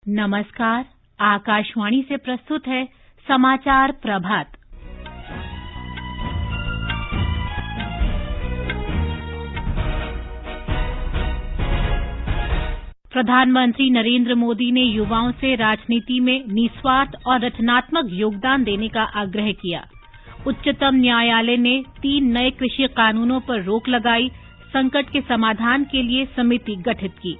नमस्कार, आकाशवाणी से प्रस्तुत है समाचार प्रभात। प्रधानमंत्री नरेंद्र मोदी ने युवाओं से राजनीति में निस्वार्थ और रचनात्मक योगदान देने का आग्रह किया। उच्चतम न्यायालय ने 3 नए कृषि कानूनों पर रोक लगाई, संकट के समाधान के लिए समिति गठित की।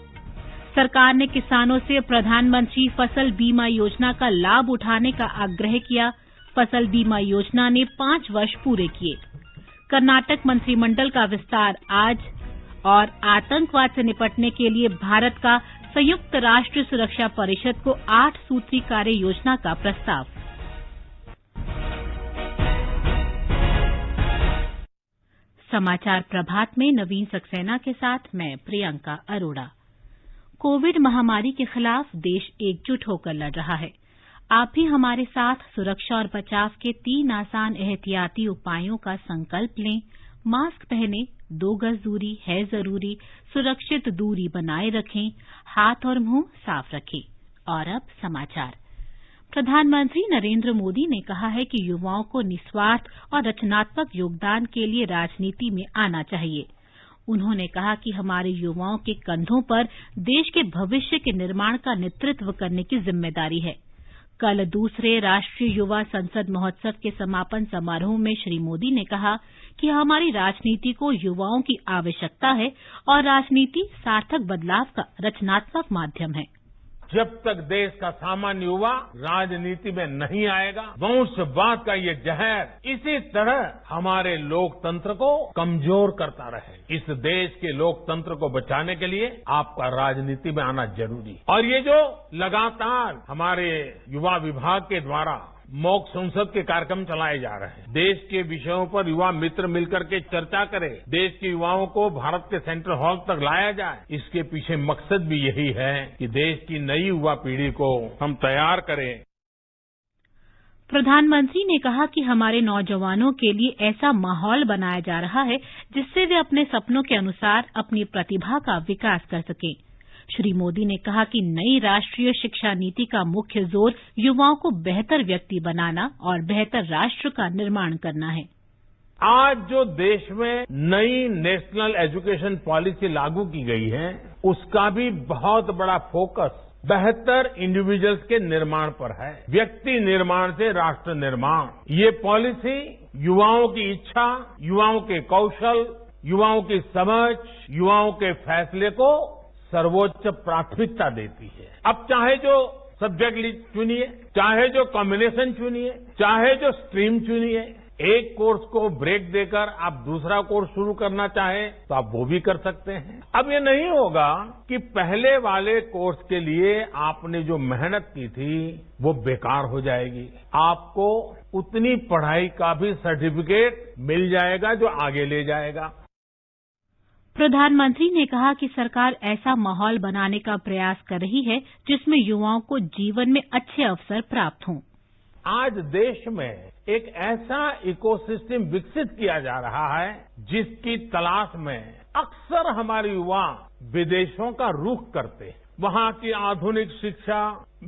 सरकार ने किसानों से प्रधानमंत्री फसल बीमा योजना का लाभ उठाने का आग्रह किया। फसल बीमा योजना ने 5 वर्ष पूरे किए। कर्नाटक मंत्रिमंडल का विस्तार आज और आतंकवाद से निपटने के लिए भारत का संयुक्त राष्ट्र सुरक्षा परिषद को 8 सूत्री कार्य योजना का प्रस्ताव। समाचार प्रभात में नवीन सक्सेना के साथ मैं प्रियंका अरोड़ा। कोविड महामारी के खिलाफ देश एकजुट होकर लड़ रहा है। आप भी हमारे साथ सुरक्षा और बचाव के 3 आसान एहतियाती उपायों का संकल्प लें। मास्क पहनें, 2 गज दूरी है जरूरी, सुरक्षित दूरी बनाए रखें, हाथ और मुंह साफ रखें। और अब समाचार। प्रधानमंत्री नरेंद्र मोदी ने कहा है कि युवाओं को निस्वार्थ और रचनात्मक योगदान के लिए राजनीति में आना चाहिए। उन्होंने कहा कि हमारे युवाओं के कंधों पर देश के भविष्य के निर्माण का नेतृत्व करने की जिम्मेदारी है। कल दूसरे राष्ट्रीय युवा संसद महोत्सव के समापन समारोह में श्री मोदी ने कहा कि हमारी राजनीति को युवाओं की आवश्यकता है और राजनीति सार्थक बदलाव का रचनात्मक माध्यम है। जब तक देश का सामान्य युवा राजनीति में नहीं आएगा, वंशवाद का ये जहर इसी तरह हमारे लोकतंत्र को कमजोर करता रहे। इस देश के लोकतंत्र को बचाने के लिए आपका राजनीति में आना जरूरी है। और ये जो लगातार हमारे युवा विभाग के द्वारा मॉक संसद के कार्यक्रम चलाए जा रहे हैं, देश के विषयों पर युवा मित्र मिलकर के चर्चा करें, देश के युवाओं को भारत के सेंट्रल हॉल तक लाया जाए, इसके पीछे मकसद भी यही है कि देश की नई युवा पीढ़ी को हम तैयार करें। प्रधानमंत्री ने कहा कि हमारे नौजवानों के लिए ऐसा माहौल बनाया जा रहा है जिससे वे अपने सपनों के अनुसार अपनी प्रतिभा का विकास कर सकें। श्री मोदी ने कहा कि नई राष्ट्रीय शिक्षा नीति का मुख्य जोर युवाओं को बेहतर व्यक्ति बनाना और बेहतर राष्ट्र का निर्माण करना है। आज जो देश में नई नेशनल एजुकेशन पॉलिसी लागू की गई है, उसका भी बहुत बड़ा फोकस बेहतर इंडिविजुअल्स के निर्माण पर है। व्यक्ति निर्माण से राष्ट्र निर्माण। ये पॉलिसी युवाओं की इच्छा, युवाओं के कौशल, युवाओं की समझ, युवाओं के फैसले को सर्वोच्च प्राथमिकता देती है। अब चाहे जो सब्जेक्ट चुनिए, चाहे जो कॉम्बिनेशन चुनिए, चाहे जो स्ट्रीम चुनिए, एक कोर्स को ब्रेक देकर आप दूसरा कोर्स शुरू करना चाहें तो आप वो भी कर सकते हैं। अब ये नहीं होगा कि पहले वाले कोर्स के लिए आपने जो मेहनत की थी वो बेकार हो जाएगी। आपको उतनी पढ़ाई का भी सर्टिफिकेट मिल जाएगा जो आगे ले जाएगा। प्रधानमंत्री ने कहा कि सरकार ऐसा माहौल बनाने का प्रयास कर रही है जिसमें युवाओं को जीवन में अच्छे अवसर प्राप्त हों। आज देश में एक ऐसा इकोसिस्टम विकसित किया जा रहा है जिसकी तलाश में अक्सर हमारे युवा विदेशों का रुख करते हैं। वहां की आधुनिक शिक्षा,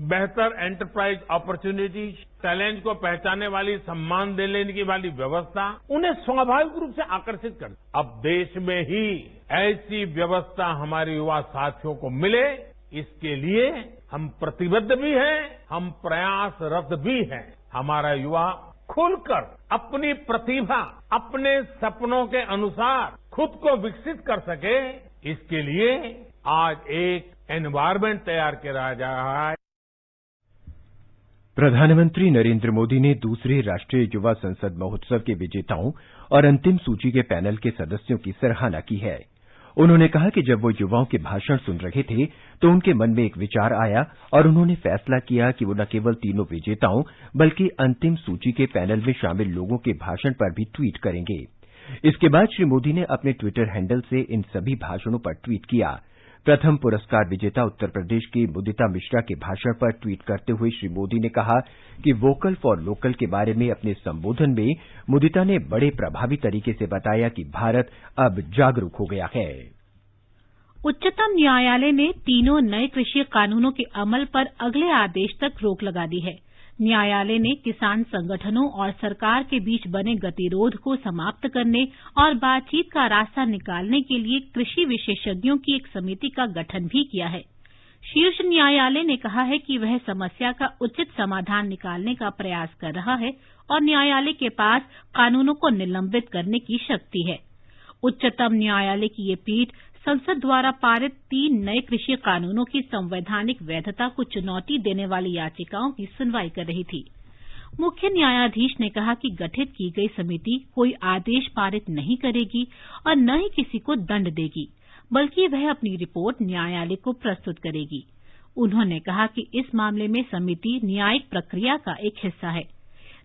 बेहतर एंटरप्राइज अपॉर्चुनिटीज, टैलेंट को पहचानने वाली, सम्मान देने की वाली व्यवस्था उन्हें स्वाभाविक रूप से आकर्षित करती। अब देश में ही ऐसी व्यवस्था हमारे युवा साथियों को मिले, इसके लिए हम प्रतिबद्ध भी हैं, हम प्रयासरत भी हैं। हमारा युवा खुलकर अपनी प्रतिभा, अपने सपनों के अनुसार खुद को विकसित कर सके, इसके लिए आज एक एनवायरमेंट तैयार किया जा रहा है। प्रधानमंत्री नरेंद्र मोदी ने दूसरे राष्ट्रीय युवा संसद महोत्सव के विजेताओं और अंतिम सूची के पैनल के सदस्यों की सराहना की है। उन्होंने कहा कि जब वो युवाओं के भाषण सुन रहे थे तो उनके मन में एक विचार आया और उन्होंने फैसला किया कि वो न केवल तीनों विजेताओं बल्कि अंतिम सूची के पैनल में शामिल लोगों के भाषण पर भी ट्वीट करेंगे। इसके बाद श्री मोदी ने अपने ट्विटर हैंडल से इन सभी भाषणों पर ट्वीट किया। प्रथम पुरस्कार विजेता उत्तर प्रदेश की मुदिता मिश्रा के भाषण पर ट्वीट करते हुए श्री मोदी ने कहा कि वोकल फॉर लोकल के बारे में अपने संबोधन में मुदिता ने बड़े प्रभावी तरीके से बताया कि भारत अब जागरूक हो गया है। उच्चतम न्यायालय ने तीनों नए कृषि कानूनों के अमल पर अगले आदेश तक रोक लगा दी है। न्यायालय ने किसान संगठनों और सरकार के बीच बने गतिरोध को समाप्त करने और बातचीत का रास्ता निकालने के लिए कृषि विशेषज्ञों की एक समिति का गठन भी किया है। शीर्ष न्यायालय ने कहा है कि वह समस्या का उचित समाधान निकालने का प्रयास कर रहा है और न्यायालय के पास कानूनों को निलंबित करने की शक्ति है। उच्चतम न्यायालय की ये पीठ संसद द्वारा पारित 3 नए कृषि कानूनों की संवैधानिक वैधता को चुनौती देने वाली याचिकाओं की सुनवाई कर रही थी। मुख्य न्यायाधीश ने कहा कि गठित की गई समिति कोई आदेश पारित नहीं करेगी और न ही किसी को दंड देगी, बल्कि वह अपनी रिपोर्ट न्यायालय को प्रस्तुत करेगी। उन्होंने कहा कि इस मामले में समिति न्यायिक प्रक्रिया का एक हिस्सा है।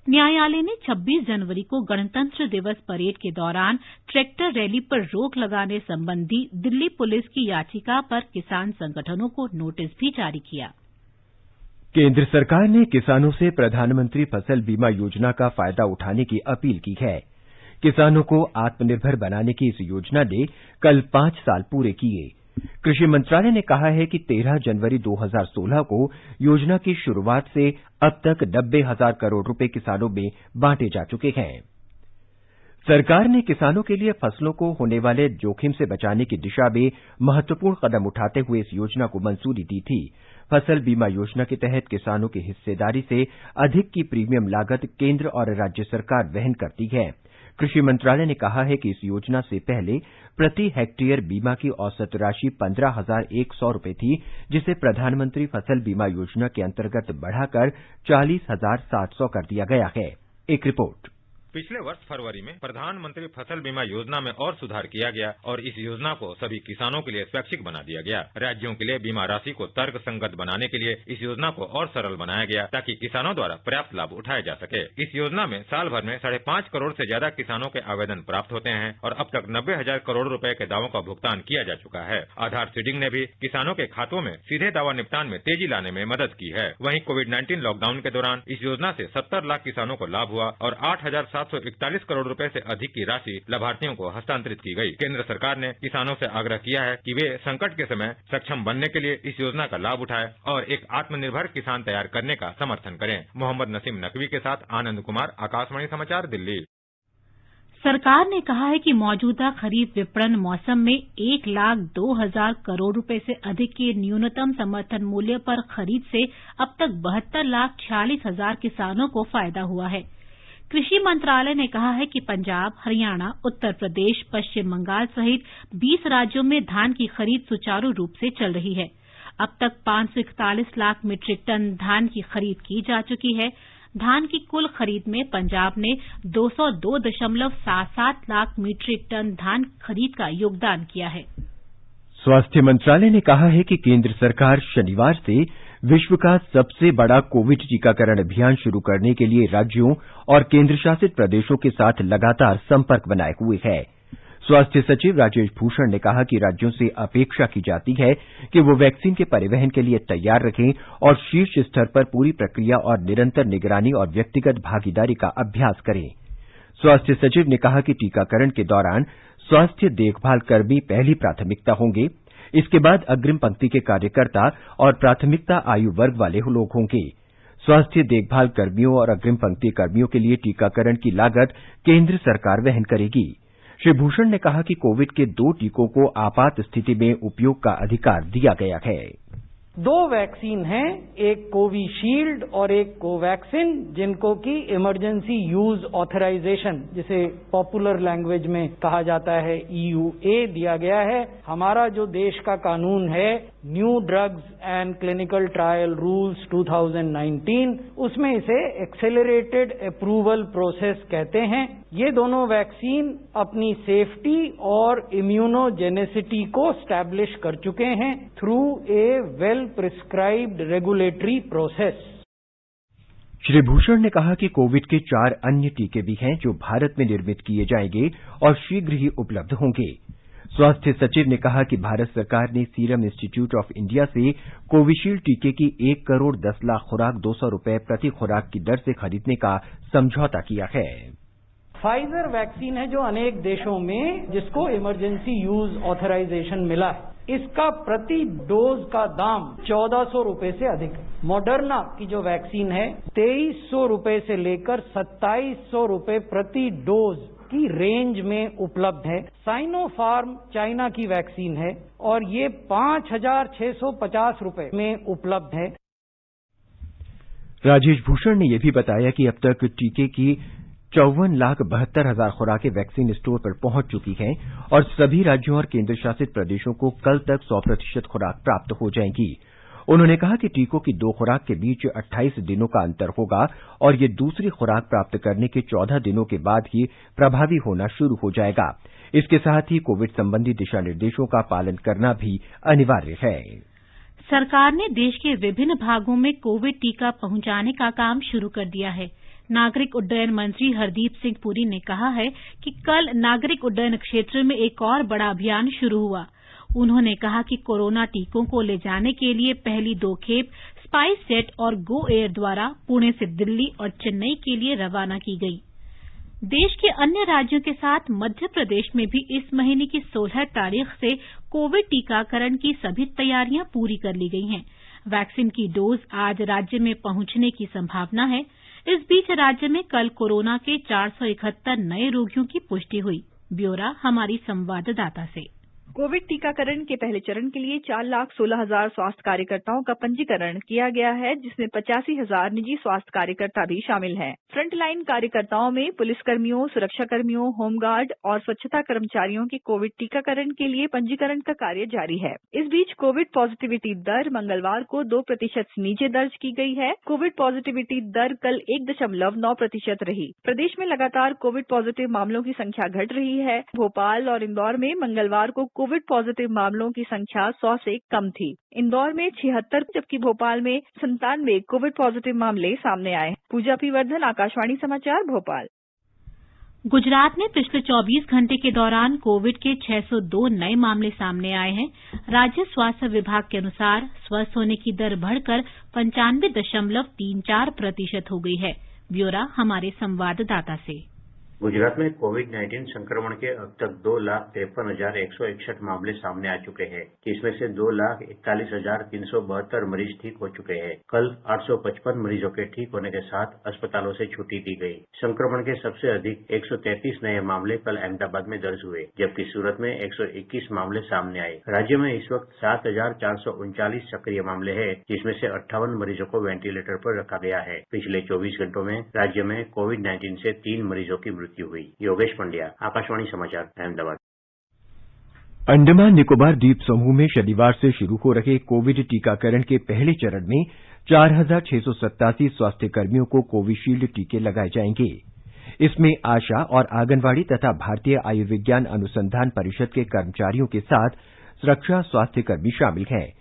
न्यायालय ने 26 जनवरी को गणतंत्र दिवस परेड के दौरान ट्रैक्टर रैली पर रोक लगाने संबंधी दिल्ली पुलिस की याचिका पर किसान संगठनों को नोटिस भी जारी किया। केंद्र सरकार ने किसानों से प्रधानमंत्री फसल बीमा योजना का फायदा उठाने की अपील की है। किसानों को आत्मनिर्भर बनाने की इस योजना ने कल 5 साल पूरे किए। कृषि मंत्रालय ने कहा है कि 13 जनवरी 2016 को योजना की शुरुआत से अब तक 90,000 करोड़ रुपए किसानों में बांटे जा चुके हैं। सरकार ने किसानों के लिए फसलों को होने वाले जोखिम से बचाने की दिशा में महत्वपूर्ण कदम उठाते हुए इस योजना को मंजूरी दी थी। फसल बीमा योजना के तहत किसानों की हिस्सेदारी से अधिक की प्रीमियम लागत केंद्र और राज्य सरकार वहन करती है। कृषि मंत्रालय ने कहा है कि इस योजना से पहले प्रति हेक्टेयर बीमा की औसत राशि 15,100 रुपए थी, जिसे प्रधानमंत्री फसल बीमा योजना के अंतर्गत बढ़ाकर 40,700 कर दिया गया है। एक रिपोर्ट। पिछले वर्ष फरवरी में प्रधानमंत्री फसल बीमा योजना में और सुधार किया गया और इस योजना को सभी किसानों के लिए स्वैच्छिक बना दिया गया। राज्यों के लिए बीमा राशि को तर्क संगत बनाने के लिए इस योजना को और सरल बनाया गया ताकि किसानों द्वारा पर्याप्त लाभ उठाया जा सके। इस योजना में साल भर में 5.5 करोड़ से ज्यादा किसानों के आवेदन प्राप्त होते हैं और अब तक 90,000 करोड़ रुपए के दावों का भुगतान किया जा चुका है। आधार सीडिंग ने भी किसानों के खातों में सीधे दावा निपटान में तेजी लाने में मदद की है। वहीं कोविड-19 लॉकडाउन के दौरान इस योजना से 70 लाख किसानों को लाभ हुआ और 8,741 करोड़ रुपए से अधिक की राशि लाभार्थियों को हस्तांतरित की गई। केंद्र सरकार ने किसानों से आग्रह किया है कि वे संकट के समय सक्षम बनने के लिए इस योजना का लाभ उठाएं और एक आत्मनिर्भर किसान तैयार करने का समर्थन करें। मोहम्मद नसीम नकवी के साथ आनंद कुमार, आकाशवाणी समाचार, दिल्ली। सरकार ने कहा है कि मौजूदा खरीफ विपणन मौसम में 1,02,000 करोड़ रुपए से अधिक के न्यूनतम समर्थन मूल्य पर खरीद से अब तक 72,46,000 किसानों को फायदा हुआ है। कृषि मंत्रालय ने कहा है कि पंजाब, हरियाणा, उत्तर प्रदेश, पश्चिम बंगाल सहित 20 राज्यों में धान की खरीद सुचारू रूप से चल रही है। अब तक 541 लाख मीट्रिक टन धान की खरीद की जा चुकी है। धान की कुल खरीद में पंजाब ने 202.77 लाख मीट्रिक टन धान खरीद का योगदान किया है। स्वास्थ्य मंत्रालय ने कहा है कि केंद्र सरकार शनिवार से विश्व का सबसे बड़ा कोविड टीकाकरण अभियान शुरू करने के लिए राज्यों और केंद्र शासित प्रदेशों के साथ लगातार संपर्क बनाए हुए है। स्वास्थ्य सचिव राजेश भूषण ने कहा कि राज्यों से अपेक्षा की जाती है कि वो वैक्सीन के परिवहन के लिए तैयार रखें और शीर्ष स्तर पर पूरी प्रक्रिया और निरंतर निगरानी और व्यक्तिगत भागीदारी का अभ्यास करें। स्वास्थ्य सचिव ने कहा कि टीकाकरण के दौरान स्वास्थ्य देखभाल कर्मी पहली प्राथमिकता होंगे। इसके बाद अग्रिम पंक्ति के कार्यकर्ता और प्राथमिकता आयु वर्ग वाले लोग होंगे। स्वास्थ्य देखभाल कर्मियों और अग्रिम पंक्ति कर्मियों के लिए टीकाकरण की लागत केंद्र सरकार वहन करेगी। श्री भूषण ने कहा कि कोविड के 2 टीकों को आपात स्थिति में उपयोग का अधिकार दिया गया है। 2 वैक्सीन हैं, एक कोविशील्ड और एक कोवैक्सिन, जिनको की इमरजेंसी यूज ऑथराइजेशन, जिसे पॉपुलर लैंग्वेज में कहा जाता है EUA, दिया गया है। हमारा जो देश का कानून है new drugs and clinical trial rules 2019, उसमें इसे एक्सेलरेटेड अप्रूवल प्रोसेस कहते हैं। ये दोनों वैक्सीन अपनी सेफ्टी और इम्यूनोजेनेसिटी को स्टैब्लिश कर चुके हैं through a well prescribed regulatory process. Shri Bhushan ने कहा कि कोविड के 4 अन्य टीके भी हैं जो भारत में निर्मित किए जाएंगे और शीघ्र ही उपलब्ध होंगे। स्वास्थ्य सचिव ने कहा कि भारत सरकार ने सीरम इंस्टीट्यूट ऑफ इंडिया से कोविशील्ड टीके की 1 करोड़ 10 लाख खुराक 200 रुपए प्रति खुराक की दर से खरीदने का समझौता किया है। फाइजर वैक्सीन है जो अनेक देशों में जिसको इमरजेंसी यूज ऑथराइजेशन मिला है। इसका प्रति डोज का दाम 1400 रुपए से अधिक है। मॉडर्ना की जो वैक्सीन है 2300 रुपए से लेकर 2700 रुपए प्रति डोज की रेंज में उपलब्ध है। साइनोफार्म चाइना की वैक्सीन है और ये 5650 रुपए में उपलब्ध है। राजेश भूषण ने यह भी बताया कि अब तक टीके की 54,72,000 खुराकें वैक्सीन स्टोर पर पहुंच चुकी हैं और सभी राज्यों और केंद्र शासित प्रदेशों को कल तक 100% खुराक प्राप्त हो जाएंगी। उन्होंने कहा कि टीकों की 2 खुराक के बीच 28 दिनों का अंतर होगा और ये दूसरी खुराक प्राप्त करने के 14 दिनों के बाद ही प्रभावी होना शुरू हो जाएगा। इसके साथ ही कोविड संबंधी दिशा निर्देशों का पालन करना भी अनिवार्य है। सरकार ने देश के विभिन्न भागों में कोविड टीका पहुंचाने का काम शुरू कर दिया है। नागरिक उड्डयन मंत्री हरदीप सिंह पुरी ने कहा है कि कल नागरिक उड्डयन क्षेत्र में एक और बड़ा अभियान शुरू हुआ। उन्होंने कहा कि कोरोना टीकों को ले जाने के लिए पहली 2 खेप स्पाइस जेट और गो एयर द्वारा पुणे से दिल्ली और चेन्नई के लिए रवाना की गई। देश के अन्य राज्यों के साथ मध्य प्रदेश में भी इस महीने की 16 तारीख से कोविड टीकाकरण की सभी तैयारियां पूरी कर ली गई हैं। वैक्सीन की डोज आज राज्य में पहुंचने की संभावना है। इस बीच राज्य में कल कोरोना के 471 नए रोगियों की पुष्टि हुई। ब्यौरा हमारी संवाददाता से। कोविड टीकाकरण के पहले चरण के लिए 4,16,000 स्वास्थ्य कार्यकर्ताओं का पंजीकरण किया गया है, जिसमें 85,000 निजी स्वास्थ्य कार्यकर्ता भी शामिल हैं। फ्रंटलाइन कार्यकर्ताओं में पुलिसकर्मियों, सुरक्षाकर्मियों, होमगार्ड और स्वच्छता कर्मचारियों के कोविड टीकाकरण के लिए पंजीकरण का कार्य जारी है। इस बीच कोविड पॉजिटिविटी दर मंगलवार को 2% से नीचे दर्ज की गई है। कोविड पॉजिटिविटी दर कल 1.9% रही। प्रदेश में लगातार कोविड पॉजिटिव मामलों की संख्या घट रही है। भोपाल और इंदौर में मंगलवार को कोविड पॉजिटिव मामलों की संख्या 100 से कम थी। इंदौर में 76 जबकि भोपाल में 97 कोविड पॉजिटिव मामले सामने आए। पूजा पी वर्धन, आकाशवाणी समाचार, भोपाल। गुजरात में पिछले 24 घंटे के दौरान कोविड के 602 नए मामले सामने आए हैं। राज्य स्वास्थ्य विभाग के अनुसार स्वस्थ होने की दर बढ़कर 95.34% हो गई है। ब्यौरा हमारे संवाददाता से। गुजरात में कोविड-19 संक्रमण के अब तक 2,53,161 मामले सामने आ चुके हैं, जिसमें से 2,41,372 मरीज ठीक हो चुके हैं। कल 855 मरीजों के ठीक होने के साथ अस्पतालों से छुट्टी दी गई। संक्रमण के सबसे अधिक 133 नए मामले कल अहमदाबाद में दर्ज हुए, जबकि सूरत में 121 मामले सामने आए। राज्य में इस वक्त 7,439 सक्रिय मामले हैं, जिसमें से 58 मरीजों को वेंटिलेटर पर रखा गया है। पिछले 24 घंटों में राज्य में कोविड-19 से 3 मरीजों की मृत्यु हुई। योगेश पंड्या, आकाशवाणी समाचार, अहमदाबाद। अंडमान निकोबार द्वीप समूह में शनिवार से शुरू हो रहे कोविड टीकाकरण के पहले चरण में 4,687 स्वास्थ्य कर्मियों को कोविशील्ड टीके लगाए जाएंगे। इसमें आशा और आंगनवाड़ी तथा भारतीय आयुर्विज्ञान अनुसंधान परिषद के कर्मचारियों के साथ रक्षा स्वास्थ्य कर्मी शामिल हैं।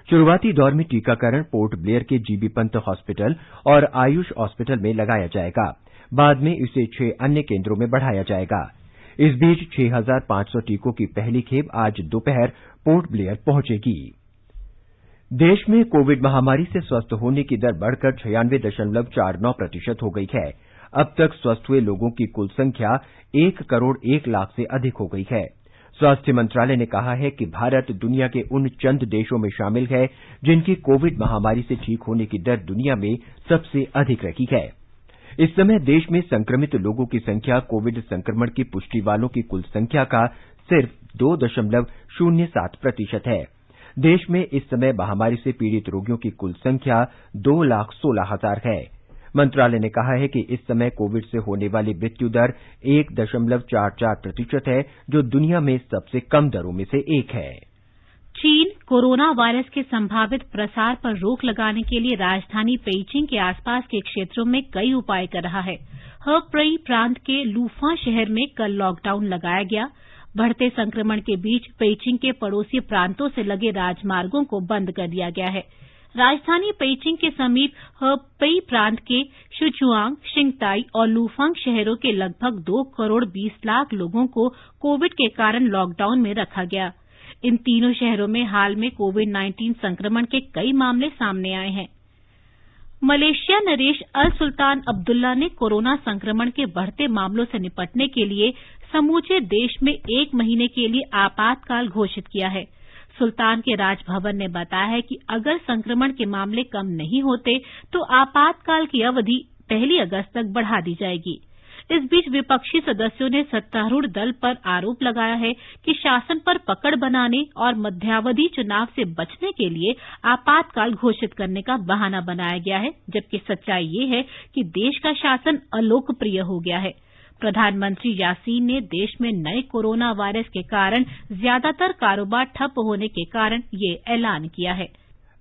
शुरुआती दौर में टीकाकरण पोर्ट ब्लेयर के जीबी पंत हॉस्पिटल और आयुष हॉस्पिटल में लगाया जाएगा। बाद में इसे 6 अन्य केंद्रों में बढ़ाया जाएगा। इस बीच 6,500 टीकों की पहली खेप आज दोपहर पोर्ट ब्लेयर पहुंचेगी। देश में कोविड महामारी से स्वस्थ होने की दर बढ़कर 96.49% हो गई है। अब तक स्वस्थ हुए लोगों की कुल संख्या 1 करोड़ 1 लाख से अधिक हो गई है। स्वास्थ्य मंत्रालय ने कहा है कि भारत दुनिया के उन चंद देशों में शामिल है जिनकी कोविड महामारी से ठीक होने की दर दुनिया में सबसे अधिक रही है। इस समय देश में संक्रमित लोगों की संख्या कोविड संक्रमण की पुष्टि वालों की कुल संख्या का सिर्फ 2.07% है। देश में इस समय महामारी से पीड़ित रोगियों की कुल संख्या 2,16,000 है। मंत्रालय ने कहा है कि इस समय कोविड से होने वाली मृत्यु दर 1.44% है, जो दुनिया में सबसे कम दरों में से एक है। चीन कोरोना वायरस के संभावित प्रसार पर रोक लगाने के लिए राजधानी पेइचिंग के आसपास के क्षेत्रों में कई उपाय कर रहा है। हेबेई प्रांत के लूफा शहर में कल लॉकडाउन लगाया गया। बढ़ते संक्रमण के बीच पेइचिंग के पड़ोसी प्रांतों से लगे राजमार्गों को बंद कर दिया गया है। राजधानी पेइचिंग के समीप हेबेई प्रांत के शुचुआंग, शिंगताई और लूफांग शहरों के लगभग 2 करोड़ 20 लाख लोगों को कोविड के कारण लॉकडाउन में रखा गया। इन तीनों शहरों में हाल में कोविड-19 संक्रमण के कई मामले सामने आए हैं। मलेशिया नरेश अल सुल्तान अब्दुल्ला ने कोरोना संक्रमण के बढ़ते मामलों से निपटने के लिए समूचे देश में 1 महीने के लिए आपातकाल घोषित किया है। सुल्तान के राजभवन ने बताया है कि अगर संक्रमण के मामले कम नहीं होते तो आपातकाल की अवधि 1 अगस्त तक बढ़ा दी जाएगी। इस बीच विपक्षी सदस्यों ने सत्तारूढ़ दल पर आरोप लगाया है कि शासन पर पकड़ बनाने और मध्यावधि चुनाव से बचने के लिए आपातकाल घोषित करने का बहाना बनाया गया है, जबकि सच्चाई ये है कि देश का शासन अलोकप्रिय हो गया है। प्रधानमंत्री यासीन ने देश में नए कोरोना वायरस के कारण ज्यादातर कारोबार ठप होने के कारण ये ऐलान किया है।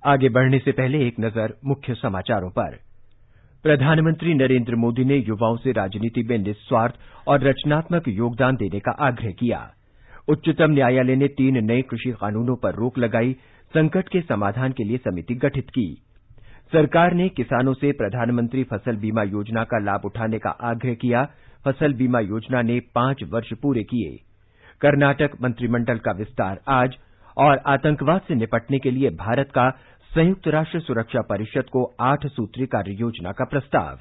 आगे बढ़ने से पहले एक नजर मुख्य समाचारों पर। प्रधानमंत्री नरेंद्र मोदी ने युवाओं से राजनीति में निस्वार्थ और रचनात्मक योगदान देने का आग्रह किया। उच्चतम न्यायालय ने 3 नए कृषि कानूनों पर रोक लगाई, संकट के समाधान के लिए समिति गठित की। सरकार ने किसानों से प्रधानमंत्री फसल बीमा योजना का लाभ उठाने का आग्रह किया। फसल बीमा योजना ने 5 वर्ष पूरे किए। कर्नाटक मंत्रिमंडल का विस्तार आज, और आतंकवाद से निपटने के लिए भारत का संयुक्त राष्ट्र सुरक्षा परिषद को 8 सूत्री कार्य योजना का प्रस्ताव।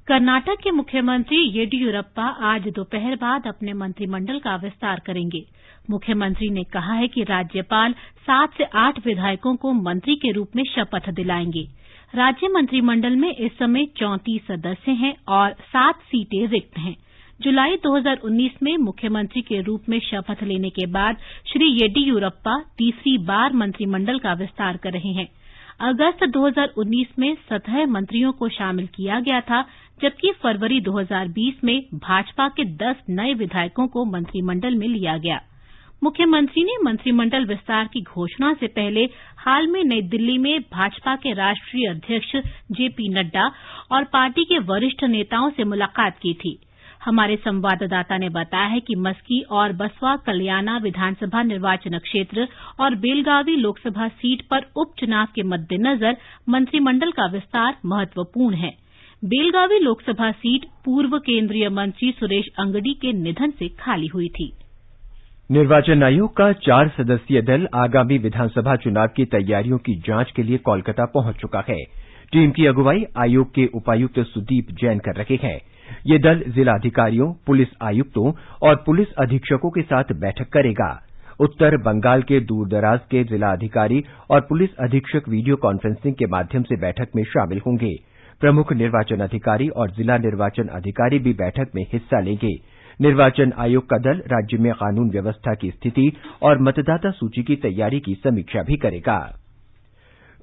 कर्नाटक के मुख्यमंत्री येडियुरप्पा आज दोपहर बाद अपने मंत्रिमंडल का विस्तार करेंगे। मुख्यमंत्री ने कहा है कि राज्यपाल 7 से 8 विधायकों को मंत्री के रूप में शपथ दिलाएंगे। राज्य मंत्रिमंडल में इस समय 34 सदस्य हैं और 7 सीटें रिक्त हैं। जुलाई 2019 में मुख्यमंत्री के रूप में शपथ लेने के बाद श्री येडियुरप्पा तीसरी बार मंत्रिमंडल का विस्तार कर रहे हैं। अगस्त 2019 में 17 मंत्रियों को शामिल किया गया था, जबकि फरवरी 2020 में भाजपा के 10 नए विधायकों को मंत्रिमंडल में लिया गया। मुख्यमंत्री ने मंत्रिमंडल विस्तार की घोषणा से पहले हाल में नई दिल्ली में भाजपा के राष्ट्रीय अध्यक्ष जेपी नड्डा और पार्टी के वरिष्ठ नेताओं से मुलाकात की थी। हमारे संवाददाता ने बताया है कि मस्की और बसवा कल्याणा विधानसभा निर्वाचन क्षेत्र और बेलगावी लोकसभा सीट पर उपचुनाव के मद्देनजर मंत्रिमंडल का विस्तार महत्वपूर्ण है। बेलगावी लोकसभा सीट पूर्व केंद्रीय मंत्री सुरेश अंगडी के निधन से खाली हुई थी। निर्वाचन आयोग का 4 सदस्यीय दल आगामी विधानसभा चुनाव की तैयारियों की जांच के लिए कोलकाता पहुंच चुका है। टीम की अगुवाई आयोग के उपायुक्त सुदीप जैन कर रहे हैं। ये दल जिलाधिकारियों, पुलिस आयुक्तों और पुलिस अधीक्षकों के साथ बैठक करेगा। उत्तर बंगाल के दूरदराज के जिलाधिकारी और पुलिस अधीक्षक वीडियो कॉन्फ्रेंसिंग के माध्यम से बैठक में शामिल होंगे। प्रमुख निर्वाचन अधिकारी और जिला निर्वाचन अधिकारी भी बैठक में हिस्सा लेंगे। निर्वाचन आयोग का दल राज्य में कानून व्यवस्था की स्थिति और मतदाता सूची की तैयारी की समीक्षा भी करेगा।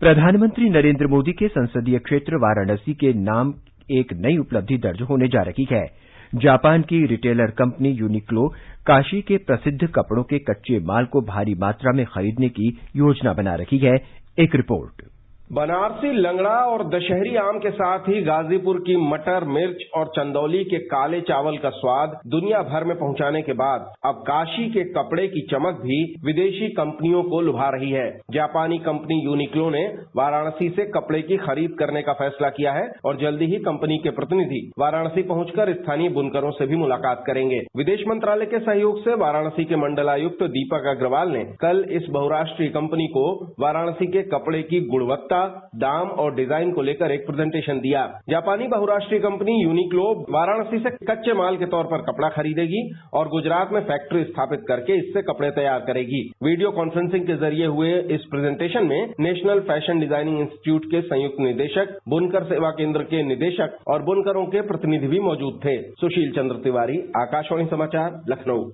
प्रधानमंत्री नरेंद्र मोदी के संसदीय क्षेत्र वाराणसी के नाम एक नई उपलब्धि दर्ज होने जा रही है। जापान की रिटेलर कंपनी यूनिक्लो काशी के प्रसिद्ध कपड़ों के कच्चे माल को भारी मात्रा में खरीदने की योजना बना रही है। एक रिपोर्ट। बनारसी लंगड़ा और दशहरी आम के साथ ही गाजीपुर की मटर, मिर्च और चंदौली के काले चावल का स्वाद दुनिया भर में पहुंचाने के बाद अब काशी के कपड़े की चमक भी विदेशी कंपनियों को लुभा रही है। जापानी कंपनी यूनिक्लो ने वाराणसी से कपड़े की खरीद करने का फैसला किया है और जल्दी ही कंपनी के प्रतिनिधि वाराणसी पहुंचकर स्थानीय बुनकरों से भी मुलाकात करेंगे। विदेश मंत्रालय के सहयोग से वाराणसी के मंडलायुक्त दीपक अग्रवाल ने कल इस बहुराष्ट्रीय कंपनी को वाराणसी के कपड़े की गुणवत्ता, दाम और डिजाइन को लेकर एक प्रेजेंटेशन दिया। जापानी बहुराष्ट्रीय कंपनी यूनिक्लो वाराणसी से कच्चे माल के तौर पर कपड़ा खरीदेगी और गुजरात में फैक्ट्री स्थापित करके इससे कपड़े तैयार करेगी। वीडियो कॉन्फ्रेंसिंग के जरिए हुए इस प्रेजेंटेशन में नेशनल फैशन डिजाइनिंग इंस्टीट्यूट के संयुक्त निदेशक, बुनकर सेवा केंद्र के निदेशक और बुनकरों के प्रतिनिधि भी मौजूद थे। सुशील चंद्र तिवारी, आकाशवाणी समाचार, लखनऊ।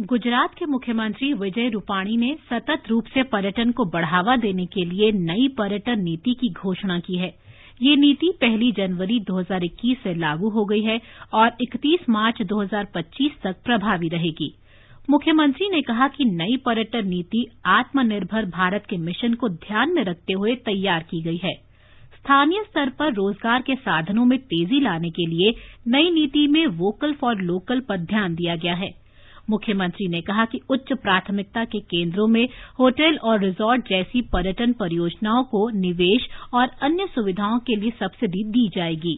गुजरात के मुख्यमंत्री विजय रूपाणी ने सतत रूप से पर्यटन को बढ़ावा देने के लिए नई पर्यटन नीति की घोषणा की है। ये नीति 1 जनवरी 2021 से लागू हो गई है और 31 मार्च 2025 तक प्रभावी रहेगी। मुख्यमंत्री ने कहा कि नई पर्यटन नीति आत्मनिर्भर भारत के मिशन को ध्यान में रखते हुए तैयार की गई है। स्थानीय स्तर पर रोजगार के साधनों में तेजी लाने के लिए नई नीति में वोकल फॉर लोकल पर ध्यान दिया गया है। मुख्यमंत्री ने कहा कि उच्च प्राथमिकता के केंद्रों में होटल और रिजॉर्ट जैसी पर्यटन परियोजनाओं को निवेश और अन्य सुविधाओं के लिए सब्सिडी दी जाएगी।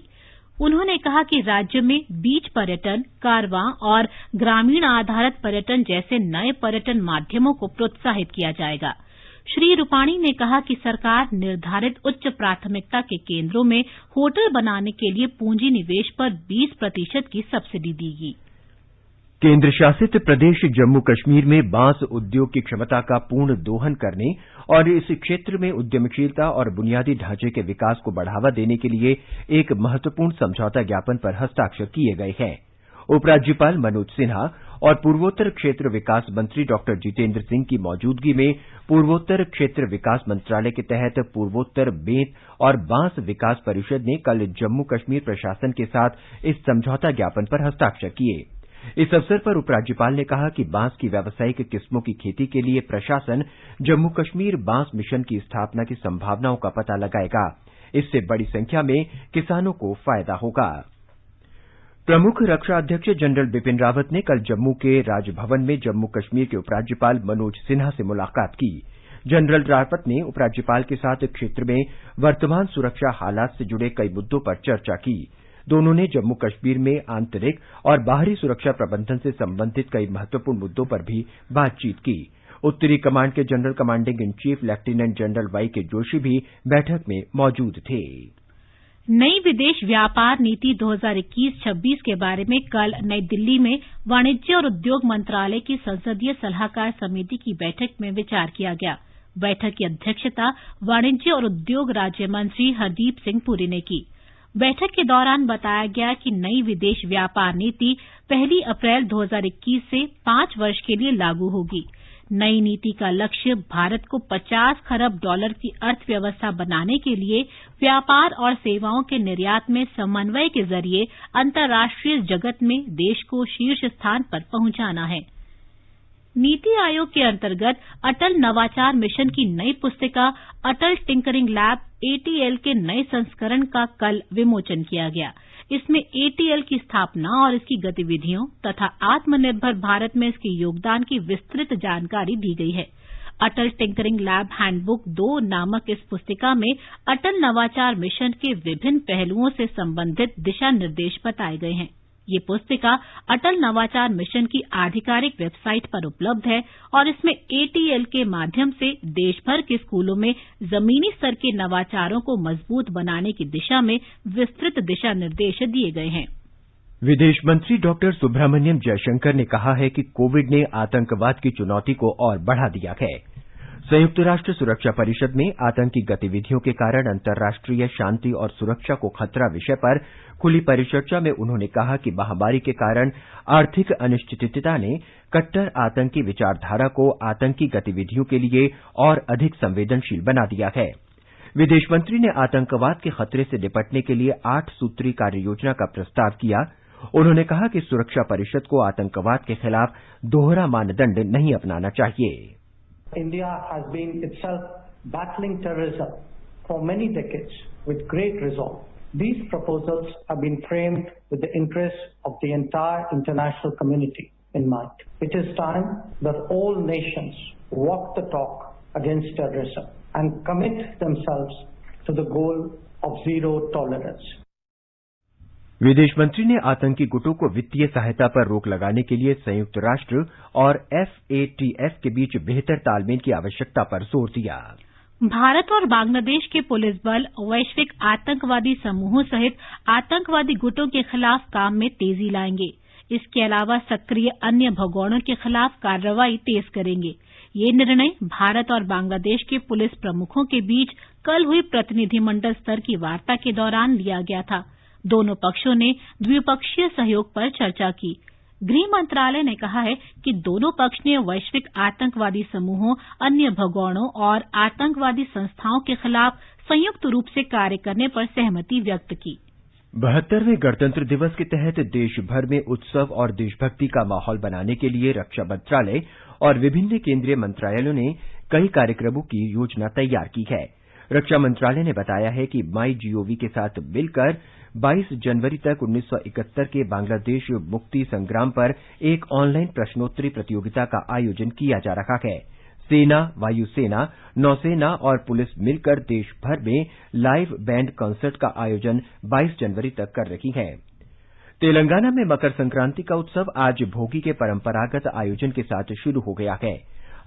उन्होंने कहा कि राज्य में बीच पर्यटन, कारवां और ग्रामीण आधारित पर्यटन जैसे नए पर्यटन माध्यमों को प्रोत्साहित किया जाएगा। श्री रूपाणी ने कहा कि सरकार निर्धारित उच्च प्राथमिकता के केंद्रों में होटल बनाने के लिए पूंजी निवेश पर 20% की सब्सिडी देगी। केंद्र शासित प्रदेश जम्मू कश्मीर में बांस उद्योग की क्षमता का पूर्ण दोहन करने और इस क्षेत्र में उद्यमशीलता और बुनियादी ढांचे के विकास को बढ़ावा देने के लिए एक महत्वपूर्ण समझौता ज्ञापन पर हस्ताक्षर किए गए हैं। उपराज्यपाल मनोज सिन्हा और पूर्वोत्तर क्षेत्र विकास मंत्री डॉक्टर जितेंद्र सिंह की मौजूदगी में पूर्वोत्तर क्षेत्र विकास मंत्रालय के तहत पूर्वोत्तर बेंत और बांस विकास परिषद ने कल जम्मू कश्मीर प्रशासन के साथ इस समझौता ज्ञापन पर हस्ताक्षर किए। इस अवसर पर उपराज्यपाल ने कहा कि बांस की व्यावसायिक किस्मों की खेती के लिए प्रशासन जम्मू कश्मीर बांस मिशन की स्थापना की संभावनाओं का पता लगाएगा। इससे बड़ी संख्या में किसानों को फायदा होगा। प्रमुख रक्षा अध्यक्ष जनरल बिपिन रावत ने कल जम्मू के राजभवन में जम्मू कश्मीर के उपराज्यपाल मनोज सिन्हा से मुलाकात की। जनरल रावत ने उपराज्यपाल के साथ क्षेत्र में वर्तमान सुरक्षा हालात से जुड़े कई मुद्दों पर चर्चा की। दोनों ने जम्मू कश्मीर में आंतरिक और बाहरी सुरक्षा प्रबंधन से संबंधित कई महत्वपूर्ण मुद्दों पर भी बातचीत की। उत्तरी कमांड के general commanding in chief lieutenant general Y K Joshi भी बैठक में मौजूद थे। नई विदेश व्यापार नीति 2021-26 के बारे में कल नई दिल्ली में वाणिज्य और उद्योग मंत्रालय की संसदीय सलाहकार समिति की बैठक में विचार किया गया। बैठक की अध्यक्षता वाणिज्य और उद्योग राज्य मंत्री हरदीप सिंह पुरी ने की। बैठक के दौरान बताया गया कि नई विदेश व्यापार नीति 1 अप्रैल 2021 से 5 वर्ष के लिए लागू होगी। नई नीति का लक्ष्य भारत को $50 खरब की अर्थव्यवस्था बनाने के लिए व्यापार और सेवाओं के निर्यात में समन्वय के जरिए अंतर्राष्ट्रीय जगत में देश को शीर्ष स्थान पर पहुंचाना है। नीति आयोग के अंतर्गत अटल नवाचार मिशन की नई पुस्तिका अटल टिंकरिंग लैब ATL के नए संस्करण का कल विमोचन किया गया। इसमें ATL की स्थापना और इसकी गतिविधियों तथा आत्मनिर्भर भारत में इसके योगदान की विस्तृत जानकारी दी गई है। अटल टिंकरिंग लैब हैंडबुक 2 नामक इस पुस्तिका में अटल नवाचार मिशन के विभिन्न पहलुओं से संबंधित दिशा निर्देश बताए गए हैं। ये पुस्तिका अटल नवाचार मिशन की आधिकारिक वेबसाइट पर उपलब्ध है और इसमें ATL के माध्यम से देश भर के स्कूलों में जमीनी स्तर के नवाचारों को मजबूत बनाने की दिशा में विस्तृत दिशा निर्देश दिए गए हैं। विदेश मंत्री डॉक्टर सुब्रह्मण्यम जयशंकर ने कहा है कि कोविड ने आतंकवाद की चुनौती को और बढ़ा दिया है। संयुक्त राष्ट्र सुरक्षा परिषद में आतंकी गतिविधियों के कारण अंतर्राष्ट्रीय शांति और सुरक्षा को खतरा विषय पर खुली परिचर्चा में उन्होंने कहा कि महामारी के कारण आर्थिक अनिश्चितता ने कट्टर आतंकी विचारधारा को आतंकी गतिविधियों के लिए और अधिक संवेदनशील बना दिया है। विदेश मंत्री ने आतंकवाद के खतरे से निपटने के लिए 8 सूत्री कार्ययोजना का प्रस्ताव किया। उन्होंने कहा कि सुरक्षा परिषद को आतंकवाद के खिलाफ दोहरा मानदंड नहीं अपनाना चाहिए। India has been itself battling terrorism for many decades with great resolve. These proposals have been framed with the interests of the entire international community in mind. It is time that all nations walk the talk against terrorism and commit themselves to the goal of zero tolerance. विदेश मंत्री ने आतंकी गुटों को वित्तीय सहायता पर रोक लगाने के लिए संयुक्त राष्ट्र और FATF के बीच बेहतर तालमेल की आवश्यकता पर जोर दिया। भारत और बांग्लादेश के पुलिस बल वैश्विक आतंकवादी समूहों सहित आतंकवादी गुटों के खिलाफ काम में तेजी लाएंगे। इसके अलावा सक्रिय अन्य भगोड़ों के खिलाफ कार्रवाई तेज करेंगे। ये निर्णय भारत और बांग्लादेश के पुलिस प्रमुखों के बीच कल हुई प्रतिनिधिमंडल स्तर की वार्ता के दौरान लिया गया था। दोनों पक्षों ने द्विपक्षीय सहयोग पर चर्चा की। गृह मंत्रालय ने कहा है कि दोनों पक्ष ने वैश्विक आतंकवादी समूहों, अन्य भगोड़ों और आतंकवादी संस्थाओं के खिलाफ संयुक्त रूप से कार्य करने पर सहमति व्यक्त की। 72वें गणतंत्र दिवस के तहत देश भर में उत्सव और देशभक्ति का माहौल बनाने के लिए रक्षा मंत्रालय और विभिन्न केंद्रीय मंत्रालयों ने कई कार्यक्रमों की योजना तैयार की है। रक्षा मंत्रालय ने बताया है कि MyGov के साथ मिलकर 22 जनवरी तक 1971 के बांग्लादेश मुक्ति संग्राम पर एक ऑनलाइन प्रश्नोत्तरी प्रतियोगिता का आयोजन किया जा रहा है। सेना, वायुसेना, नौसेना और पुलिस मिलकर देश भर में लाइव बैंड कॉन्सर्ट का आयोजन 22 जनवरी तक कर रही है। तेलंगाना में मकर संक्रांति का उत्सव आज भोगी के परंपरागत आयोजन के साथ शुरू हो गया है।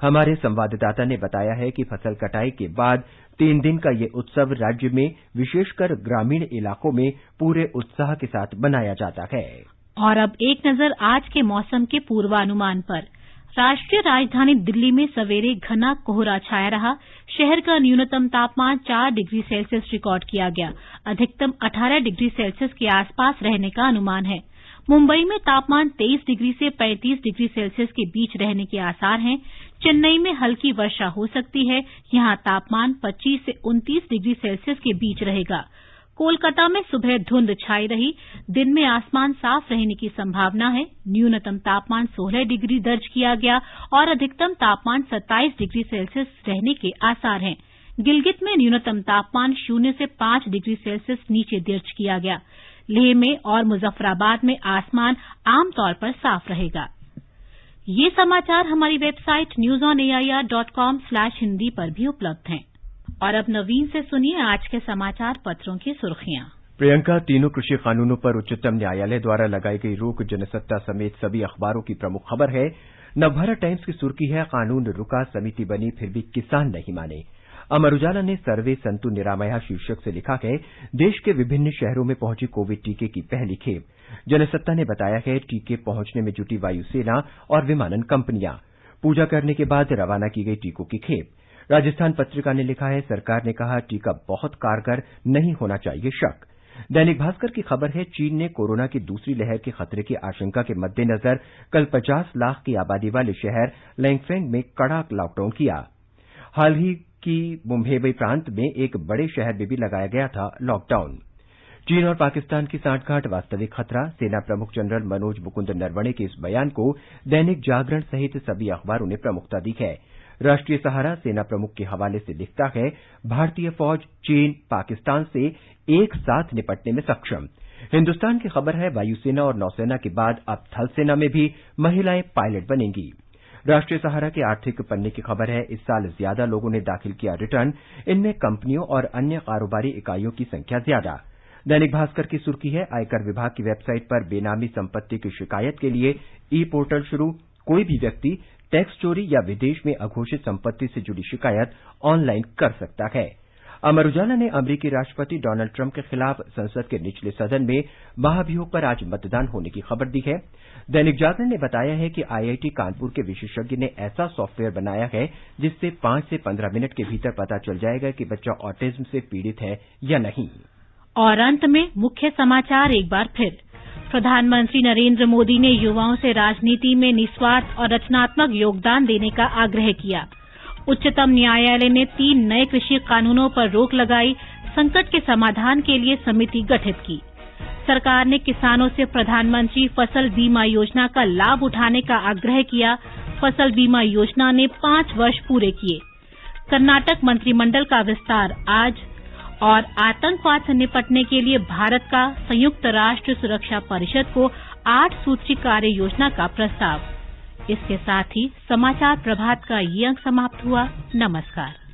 हमारे संवाददाता ने बताया है कि फसल कटाई के बाद 3 दिन का ये उत्सव राज्य में विशेषकर ग्रामीण इलाकों में पूरे उत्साह के साथ मनाया जाता है। और अब एक नजर आज के मौसम के पूर्वानुमान पर। राष्ट्रीय राजधानी दिल्ली में सवेरे घना कोहरा छाया रहा। शहर का न्यूनतम तापमान 4 डिग्री सेल्सियस रिकॉर्ड किया गया। अधिकतम 18 डिग्री सेल्सियस के आसपास रहने का अनुमान है। मुंबई में तापमान 23 डिग्री से 35 डिग्री सेल्सियस के बीच रहने के आसार हैं। चेन्नई में हल्की वर्षा हो सकती है। यहां तापमान 25 से 29 डिग्री सेल्सियस के बीच रहेगा। कोलकाता में सुबह धुंध छाई रही। दिन में आसमान साफ रहने की संभावना है। न्यूनतम तापमान 16 डिग्री दर्ज किया गया और अधिकतम तापमान 27 डिग्री सेल्सियस रहने के आसार हैं। गिलगित में न्यूनतम तापमान 0 से 5 डिग्री सेल्सियस नीचे दर्ज किया गया। लेह में और मुजफ्फराबाद में आसमान आमतौर पर साफ रहेगा। ये समाचार हमारी वेबसाइट newsonair.com/hindi पर भी उपलब्ध हैं। और अब नवीन से सुनिए आज के समाचार पत्रों की सुर्खियां। प्रियंका, तीनों कृषि कानूनों पर उच्चतम न्यायालय द्वारा लगाई गई रोक जनसत्ता समेत सभी अखबारों की प्रमुख खबर है। नवभारत टाइम्स की सुर्खी है, कानून रुका, समिति बनी, फिर भी किसान नहीं माने। अमर उजाला ने सर्वे संतु निरामया शीर्षक से लिखा है, देश के विभिन्न शहरों में पहुंची कोविड टीके की पहली खेप। जनसत्ता ने बताया है, टीके पहुंचने में जुटी वायुसेना और विमानन कंपनियां। पूजा करने के बाद रवाना की गई टीकों की खेप। राजस्थान पत्रिका ने लिखा है, सरकार ने कहा टीका बहुत कारगर, नहीं होना चाहिए शक। दैनिक भास्कर की खबर है, चीन ने कोरोना की दूसरी लहर के खतरे की आशंका के मद्देनजर कल 50 लाख की आबादी वाले शहर लैंगफेंग में कड़ा लॉकडाउन किया। हाल ही की मुंबई प्रांत में एक बड़े शहर में भी लगाया गया था लॉकडाउन। चीन और पाकिस्तान की सांठगांठ वास्तविक खतरा, सेना प्रमुख जनरल मनोज मुकुंद नरवणे के इस बयान को दैनिक जागरण सहित सभी अखबारों ने प्रमुखता दी है। राष्ट्रीय सहारा सेना प्रमुख के हवाले से लिखता है, भारतीय फौज चीन, पाकिस्तान से एक साथ निपटने में सक्षम। हिंदुस्तान की खबर है, वायुसेना और नौसेना के बाद अब थल सेना में भी महिलाएं पायलट बनेंगी। राष्ट्रीय सहारा के आर्थिक पन्ने की खबर है, इस साल ज्यादा लोगों ने दाखिल किया रिटर्न, इनमें कंपनियों और अन्य कारोबारी इकाइयों की संख्या ज्यादा। दैनिक भास्कर की सुर्खी है, आयकर विभाग की वेबसाइट पर बेनामी संपत्ति की शिकायत के लिए ई पोर्टल शुरू। कोई भी व्यक्ति टैक्स चोरी या विदेश में अघोषित संपत्ति से जुड़ी शिकायत ऑनलाइन कर सकता है। अमर उजाला ने अमेरिकी राष्ट्रपति डोनाल्ड ट्रंप के खिलाफ संसद के निचले सदन में महाभियोग पर आज मतदान होने की खबर दी है। दैनिक जागरण ने बताया है कि आईआईटी कानपुर के विशेषज्ञ ने ऐसा सॉफ्टवेयर बनाया है जिससे 5 से 15 मिनट के भीतर पता चल जाएगा कि बच्चा ऑटिज्म से पीड़ित है या नहीं। और अंत में मुख्य समाचार एक बार फिर। प्रधानमंत्री नरेंद्र मोदी ने युवाओं से राजनीति में निस्वार्थ और रचनात्मक योगदान देने का आग्रह किया। उच्चतम न्यायालय ने 3 नए कृषि कानूनों पर रोक लगाई। संकट के समाधान के लिए समिति गठित की। सरकार ने किसानों से प्रधानमंत्री फसल बीमा योजना का लाभ उठाने का आग्रह किया। फसल बीमा योजना ने 5 वर्ष पूरे किए। कर्नाटक मंत्रिमंडल का विस्तार आज। और आतंकवाद से निपटने के लिए भारत का संयुक्त राष्ट्र सुरक्षा परिषद को 8 सूत्री कार्य योजना का प्रस्ताव। इसके साथ ही समाचार प्रभात का ये अंक समाप्त हुआ। नमस्कार।